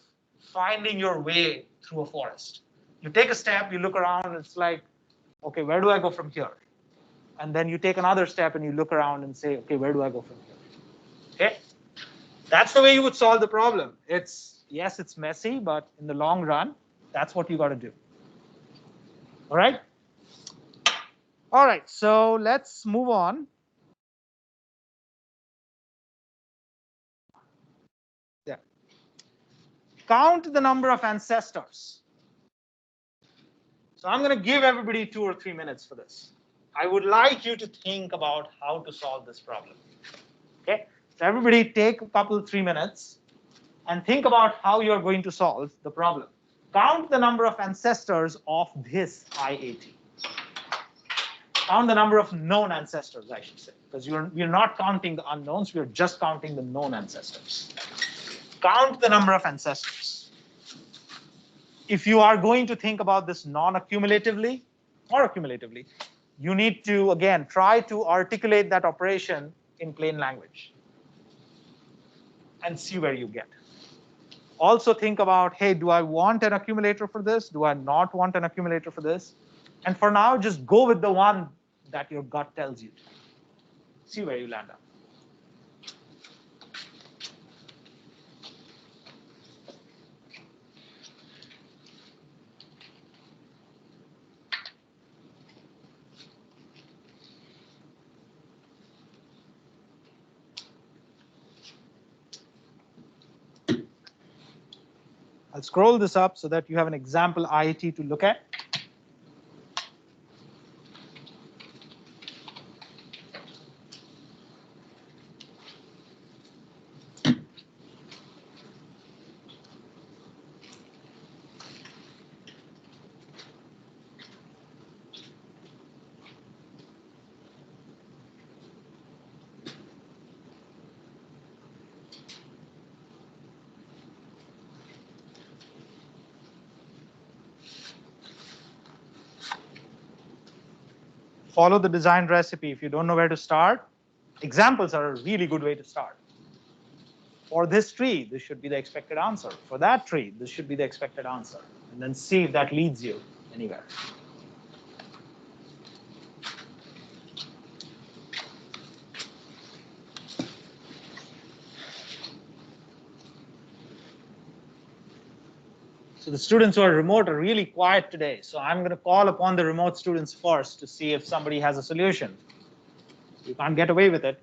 finding your way through a forest. You take a step, you look around, and it's like, okay, where do I go from here? And then you take another step and you look around and say, okay, where do I go from here? Okay, that's the way you would solve the problem. Yes, it's messy, but in the long run, that's what you got to do. All right? All right, so let's move on. Yeah. Count the number of ancestors. So I'm going to give everybody 2 or 3 minutes for this. I would like you to think about how to solve this problem. Okay? So everybody take a couple, 3 minutes and think about how you're going to solve the problem. Count the number of ancestors of this IAT. Count the number of known ancestors, I should say, because we're not counting the unknowns, we're just counting the known ancestors. Count the number of ancestors. If you are going to think about this non-accumulatively or accumulatively, you need to, again, try to articulate that operation in plain language and see where you get. Also think about, hey, do I want an accumulator for this? Do I not want an accumulator for this? And for now, just go with the one that your gut tells you to. See where you land up. I'll scroll this up so that you have an example IAT to look at. Follow the design recipe. If you don't know where to start, examples are a really good way to start. For this tree, this should be the expected answer. For that tree, this should be the expected answer. And then see if that leads you anywhere. So the students who are remote are really quiet today. So I'm going to call upon the remote students first to see if somebody has a solution. You can't get away with it.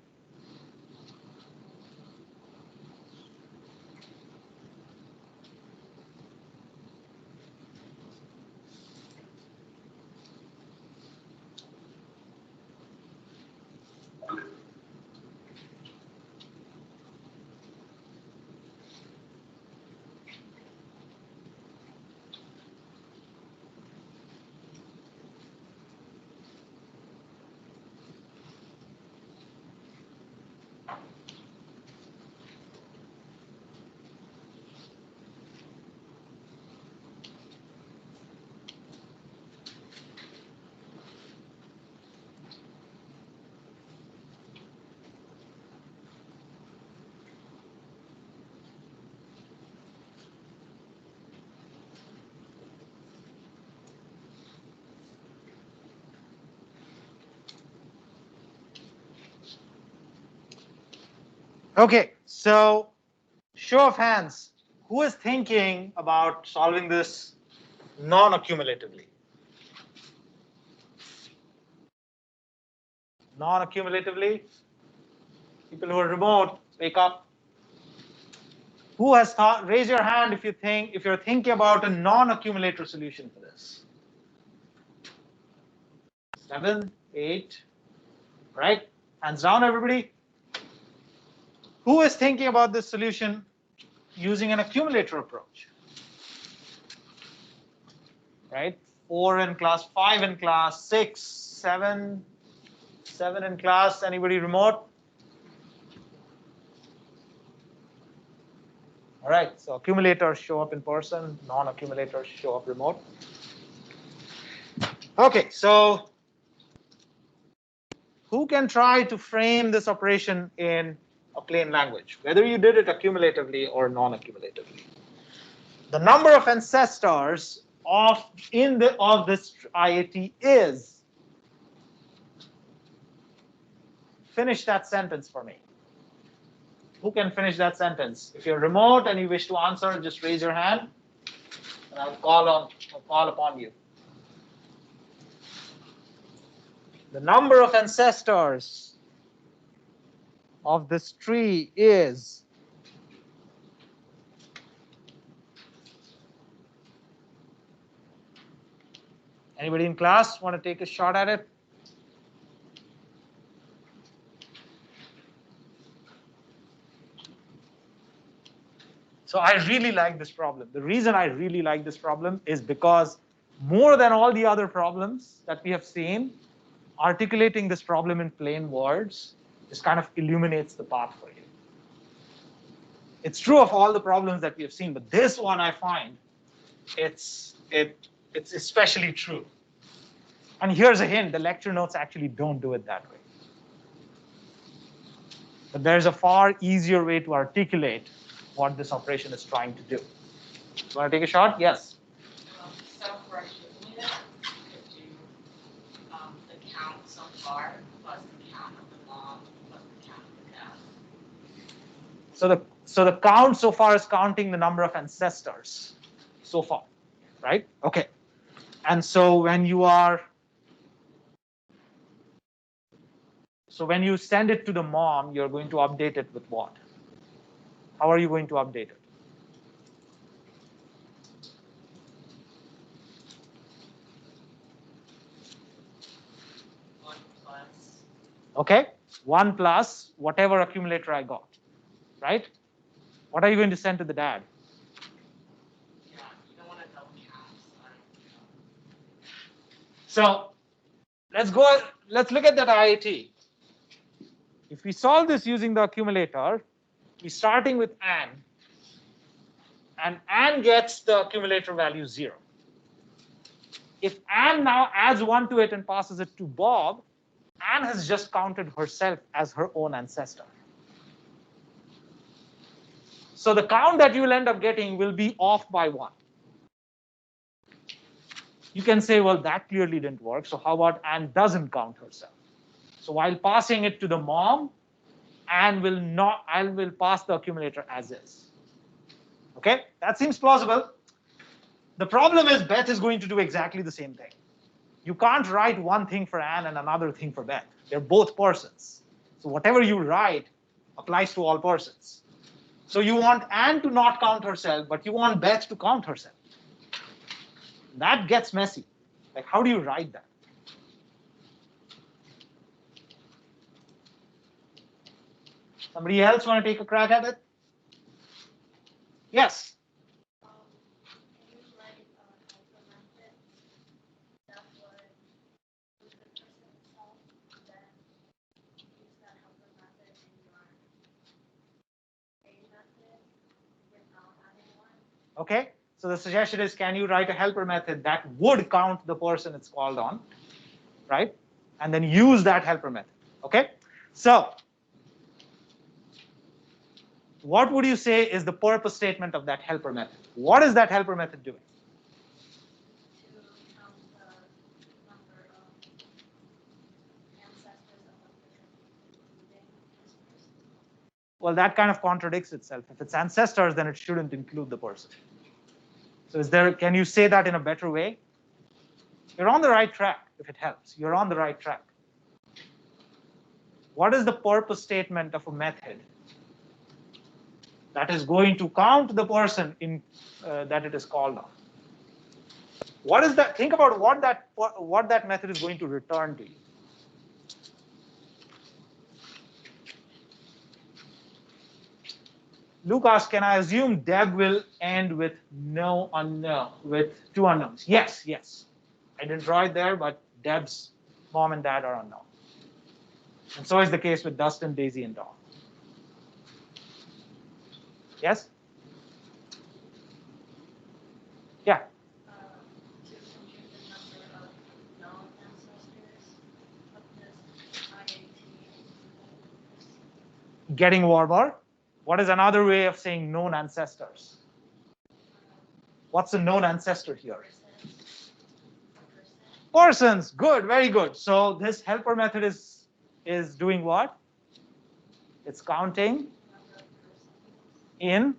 Okay, so show of hands. Who is thinking about solving this non-accumulatively? Non-accumulatively? People who are remote, wake up. Who has thought? Raise your hand if you're thinking about a non-accumulator solution for this. 7, 8, right? Hands down, everybody. Who is thinking about this solution using an accumulator approach? Right? 4 in class, 5 in class, 6, 7, 7 in class. Anybody remote? All right, so accumulators show up in person, non-accumulators show up remote. Okay, so who can try to frame this operation in a plain language, whether you did it accumulatively or non-accumulatively? The number of ancestors of this IAT is. Finish that sentence for me. Who can finish that sentence? If you're remote and you wish to answer, just raise your hand, and I'll call upon you. The number of ancestors of this tree is. Anybody in class want to take a shot at it? So I really like this problem. The reason I really like this problem is because more than all the other problems that we have seen, articulating this problem in plain words just kind of illuminates the path for you. It's true of all the problems that we have seen, but this one I find it's especially true. And here's a hint, the lecture notes actually don't do it that way. But there's a far easier way to articulate what this operation is trying to do. You want to take a shot? Yes. So for accumulator, you could do the count so far plus the count of the mom plus the count of the dad. So the count so far is counting the number of ancestors so far, right? Okay. And so when you send it to the mom, you're going to update it with what? How are you going to update it? Okay, 1 plus whatever accumulator I got, right? What are you going to send to the dad? Yeah, you don't want to double count. So let's look at that IAT. If we solve this using the accumulator, we're starting with Anne, and Anne gets the accumulator value 0. If Anne now adds 1 to it and passes it to Bob, Anne has just counted herself as her own ancestor. So the count that you will end up getting will be off by 1. You can say, well, that clearly didn't work, so how about Anne doesn't count herself? So while passing it to the mom, Anne will pass the accumulator as is. Okay, that seems plausible. The problem is Beth is going to do exactly the same thing. You can't write one thing for Anne and another thing for Beth. They're both persons. So whatever you write applies to all persons. So you want Anne to not count herself, but you want Beth to count herself. That gets messy. Like, how do you write that? Somebody else want to take a crack at it? Yes. Okay, so the suggestion is, can you write a helper method that would count the person it's called on, right? And then use that helper method, okay? So what would you say is the purpose statement of that helper method? What is that helper method doing? well, that kind of contradicts itself. If it's ancestors, then it shouldn't include the person. So can you say that in a better way? You're on the right track, if it helps. You're on the right track. What is the purpose statement of a method that is going to count the person in that it is called on? What is that? Think about what that method is going to return to you. Luke asked, can I assume Deb will end with no unknown, with two unknowns? Yes, yes. I didn't draw it there, but Deb's mom and dad are unknown. And so is the case with Dustin, Daisy, and Dawn. Yes? Yeah. To compute the number of known ancestors of this IAT. Getting warmer. What is another way of saying known ancestors? What's a known ancestor here? Persons. Good, very good. So this helper method is doing what? It's counting in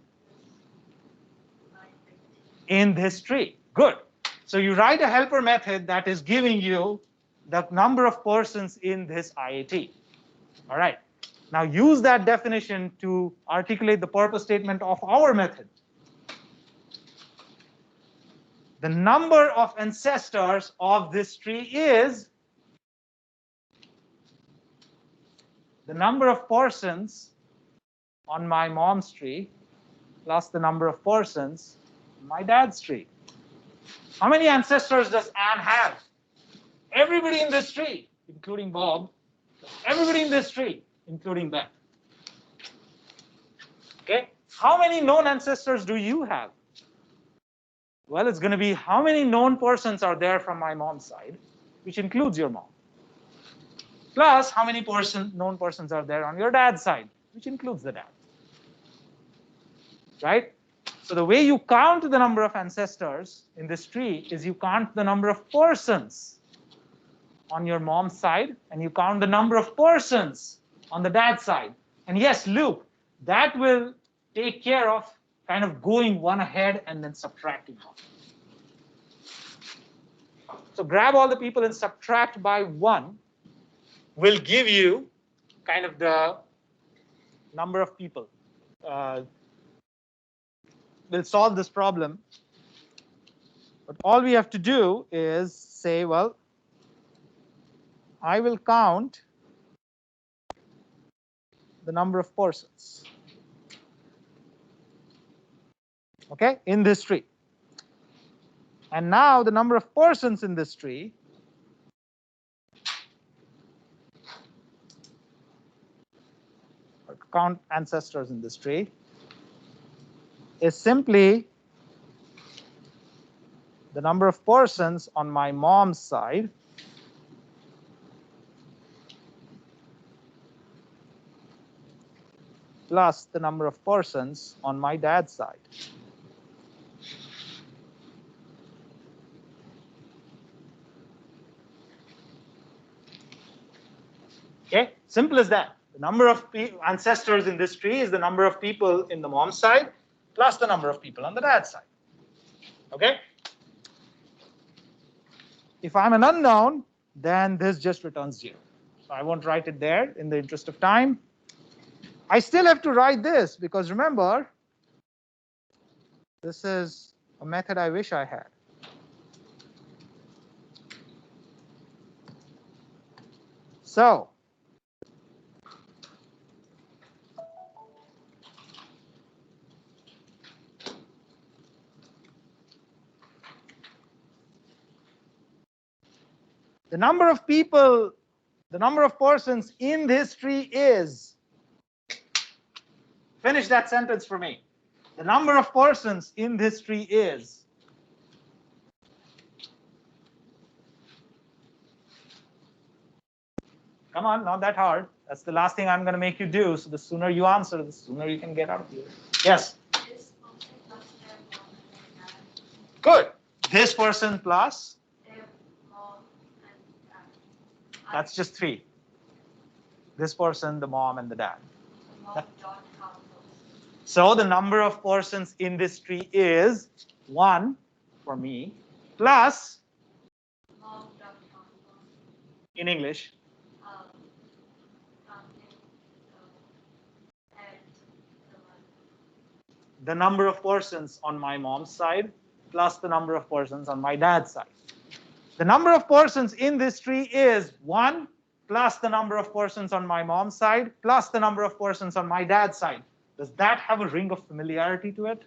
this tree. Good. So you write a helper method that is giving you the number of persons in this IAT. All right. Now use that definition to articulate the purpose statement of our method. The number of ancestors of this tree is the number of persons on my mom's tree plus the number of persons in my dad's tree. How many ancestors does Anne have? Everybody in this tree, including Bob. Everybody in this tree, including Beth. Okay? How many known ancestors do you have? Well, it's going to be how many known persons are there from my mom's side, which includes your mom. Plus, how many known persons are there on your dad's side, which includes the dad. Right? So the way you count the number of ancestors in this tree is you count the number of persons on your mom's side, and you count the number of persons on the dad's side. And yes, Luke, that will take care of kind of going one ahead and then subtracting one. So grab all the people and subtract by 1 will give you kind of the number of people. We'll solve this problem. But all we have to do is say, well, I will count the number of persons. Okay, in this tree. And now the number of persons in this tree or count ancestors in this tree is simply the number of persons on my mom's side plus the number of persons on my dad's side. Okay, simple as that. The number of ancestors in this tree is the number of people in the mom's side plus the number of people on the dad's side. Okay? If I'm an unknown, then this just returns 0. So I won't write it there in the interest of time. I still have to write this because remember, this is a method I wish I had. So the number of people, the number of persons in this tree is, finish that sentence for me. The number of persons in this tree is, come on, not that hard. That's the last thing I'm going to make you do. So the sooner you answer, the sooner you can get out of here. Yes? This function plus their mom and dad. Good. This person plus, Their mom and dad. that's just 3. This person, the mom, and the dad. The mom dot count So the number of persons in this tree is 1 for me, plus, Long dot com, in English, um, and, and the one. the number of persons on my mom's side, plus the number of persons on my dad's side. The number of persons in this tree is 1 plus the number of persons on my mom's side, plus the number of persons on my dad's side. Does that have a ring of familiarity to it?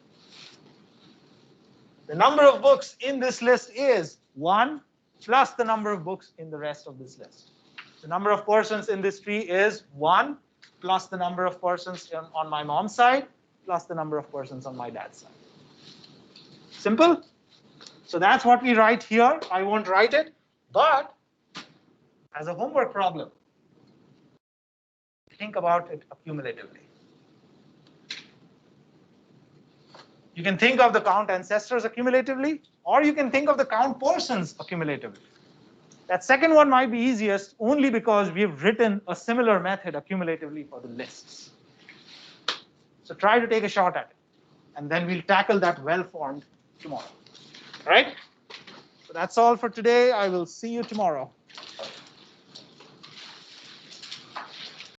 The number of books in this list is 1 plus the number of books in the rest of this list. The number of persons in this tree is 1 plus the number of persons on my mom's side plus the number of persons on my dad's side. Simple? So that's what we write here. I won't write it, but as a homework problem, think about it accumulatively. You can think of the count ancestors accumulatively, or you can think of the count persons accumulatively. That second one might be easiest only because we've written a similar method accumulatively for the lists. So try to take a shot at it, and then we'll tackle that well-formed tomorrow. All right? So that's all for today. I will see you tomorrow.